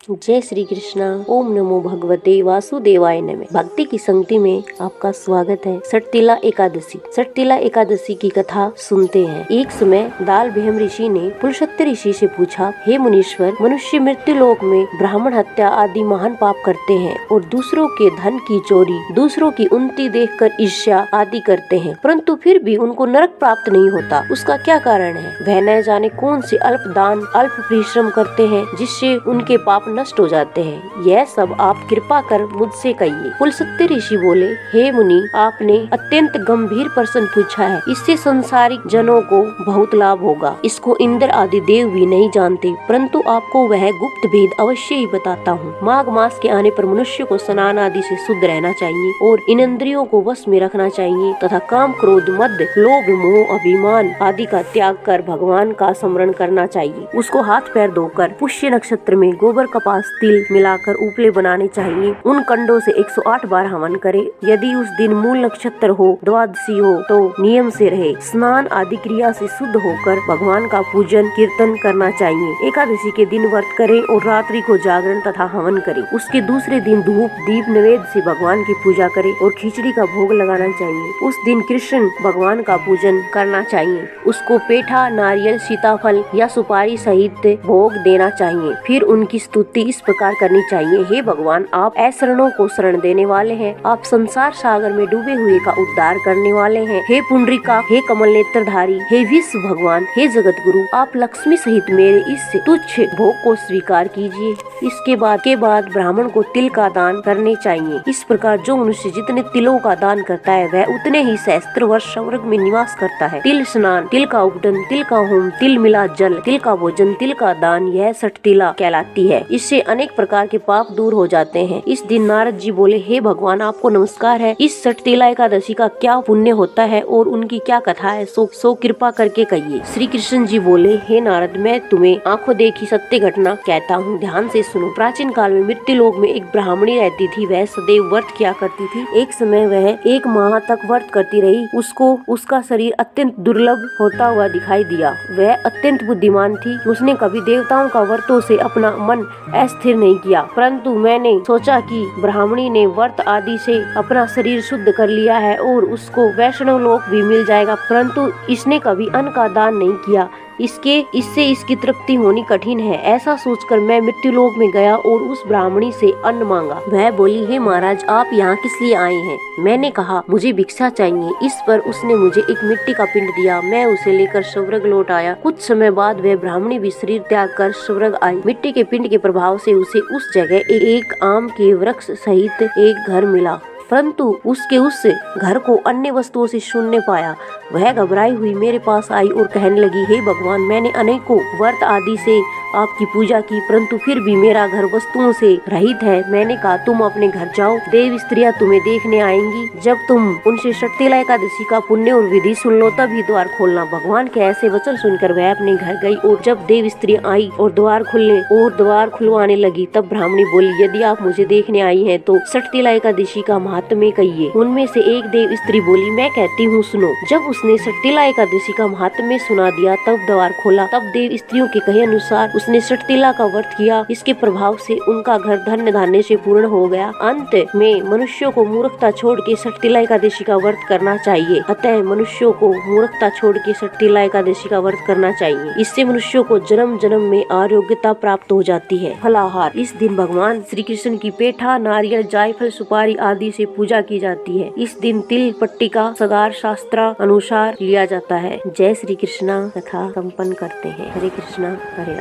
जय श्री कृष्णा। ओम नमो भगवते वासुदेवाय नमः। भक्ति की संगति में आपका स्वागत है। सटतिला एकादशी। सटतिला एकादशी की कथा सुनते हैं। एक समय दालभेम ऋषि ने पुलस्त्य ऋषि से पूछा, हे मुनीश्वर, मनुष्य मृत्यु लोक में ब्राह्मण हत्या आदि महान पाप करते हैं और दूसरों के धन की चोरी, दूसरों की उन्नति देखकर ईर्ष्या आदि करते हैं, परंतु फिर भी उनको नरक प्राप्त नहीं होता। उसका क्या कारण है? वह न जाने कौन से अल्प दान, अल्प परिश्रम करते हैं जिससे उनके पाप नष्ट हो जाते हैं। यह सब आप कृपा कर मुझसे कहिए। पुलस्त्य ऋषि बोले, हे मुनि, आपने अत्यंत गंभीर प्रश्न पूछा है। इससे संसारिक जनों को बहुत लाभ होगा। इसको इंद्र आदि देव भी नहीं जानते, परंतु आपको वह गुप्त भेद अवश्य ही बताता हूँ। माघ मास के आने पर मनुष्य को स्नान आदि से शुद्ध रहना चाहिए और इन इंद्रियों को वश में रखना चाहिए तथा काम, क्रोध, मद, लोभ, मोह, अभिमान आदि का त्याग कर भगवान का स्मरण करना चाहिए। उसको हाथ पैर धोकर पुष्य नक्षत्र में गोबर, कपास, तिल मिलाकर उपले बनाने चाहिए। उन कंडों से 108 बार हवन करे। यदि उस दिन मूल नक्षत्र हो, द्वादशी हो तो नियम से रहे। स्नान आदि क्रिया से शुद्ध होकर भगवान का पूजन कीर्तन करना चाहिए। एकादशी के दिन व्रत करें और रात्रि को जागरण तथा हवन करें। उसके दूसरे दिन धूप दीप नैवेद्य से भगवान की पूजा करें और खिचड़ी का भोग लगाना चाहिए। उस दिन कृष्ण भगवान का पूजन करना चाहिए। उसको पेठा, नारियल, सीताफल या सुपारी सहित भोग देना चाहिए। फिर उनकी स्तुति इस प्रकार करनी चाहिए, हे भगवान, आप ऐशरणों को शरण देने वाले हैं। आप संसार सागर में डूबे हुए का उद्धार करने वाले हैं। हे पुंडरीका, हे कमल नेत्रधारी, हे विश्व भगवान, हे जगत गुरु, आप लक्ष्मी सहित मेरे इस तुच्छ भोग को स्वीकार कीजिए। इसके बाद ब्राह्मण को तिल का दान करने चाहिए। इस प्रकार जो मनुष्य जितने तिलों का दान करता है वह उतने ही सहस्त्र वर्ष स्वर्ग में निवास करता है। तिल स्नान, तिल का उपटन, तिल का होम, तिल मिला जल, तिल का भोजन, तिल का दान, यह सटतिला कहलाती है। इससे अनेक प्रकार के पाप दूर हो जाते हैं। इस दिन नारद जी बोले, हे भगवान, आपको नमस्कार है। इस सटतिला एकादशी का क्या पुण्य होता है और उनकी क्या कथा है, सो कृपा करके कहिए। श्री कृष्ण जी बोले, हे नारद, मैं तुम्हें आंखों देखी सत्य घटना कहता हूँ, ध्यान से सुनो। प्राचीन काल में मृत्यु लोक में एक ब्राह्मणी रहती थी। वह सदैव व्रत किया करती थी। एक समय वह 1 माह तक व्रत करती रही। उसको उसका शरीर अत्यंत दुर्लभ होता हुआ दिखाई दिया। वह अत्यंत बुद्धिमान थी। उसने कभी देवताओं का व्रतों से अपना मन अस्थिर नहीं किया, परंतु मैंने सोचा कि ब्राह्मणी ने व्रत आदि से अपना शरीर शुद्ध कर लिया है और उसको वैष्णव लोक भी मिल जाएगा, परंतु इसने कभी अन्न का दान नहीं किया। इससे इसकी तृप्ति होनी कठिन है। ऐसा सोचकर मैं मृत्यु लोक में गया और उस ब्राह्मणी से अन्न मांगा। वह बोली, हे महाराज, आप यहाँ किस लिए आए हैं? मैंने कहा, मुझे भिक्षा चाहिए। इस पर उसने मुझे एक मिट्टी का पिंड दिया। मैं उसे लेकर स्वर्ग लौट आया। कुछ समय बाद वह ब्राह्मणी भी शरीर त्याग कर स्वर्ग आई। मिट्टी के पिंड के प्रभाव से उसे उस जगह एक आम के वृक्ष सहित एक घर मिला, परंतु उसके उस घर को अन्य वस्तुओं से शून्य पाया। वह घबराई हुई मेरे पास आई और कहने लगी, हे भगवान, मैंने अनेकों व्रत आदि से आपकी पूजा की, परंतु फिर भी मेरा घर वस्तुओं से रहित है। मैंने कहा, तुम अपने घर जाओ, देव स्त्रियां तुम्हें देखने आएंगी। जब तुम उनसे सटतिला एकादशी का पुण्य और विधि सुन लो तभी द्वार खोलना। भगवान के ऐसे वचन सुनकर वह अपने घर गई और जब देव स्त्रियां आई और द्वार खुलवाने लगी, तब ब्राह्मणी बोली, यदि आप मुझे देखने आई हैं तो सटतिला एकादशी का महात्म्य कहिए। उनमें से एक देव स्त्री बोली, मैं कहती हूँ, सुनो। जब उसने सटतिला एकादशी का महात्म्य सुना दिया तब द्वार खोला। तब देव स्त्रियों के कहे अनुसार उसने सटतिला का व्रत किया। इसके प्रभाव से उनका घर धन्य धान्य से पूर्ण हो गया। अंत में मनुष्यों को मूर्खता छोड़ के सटतिला एकादशी का व्रत करना चाहिए। अतः मनुष्यों को मूर्खता छोड़ के सटतिला एकादशी का व्रत करना चाहिए। इससे मनुष्यों को जन्म जन्म में आरोग्यता प्राप्त हो जाती है। फलाहार। इस दिन भगवान श्री कृष्ण की पेठा, नारियल, जायफल, सुपारी आदि से पूजा की जाती है। इस दिन तिल पट्टिका सगार शास्त्र अनुसार लिया जाता है। जय श्री कृष्णा कथा संपन्न करते हैं। हरे कृष्णा हरे राम।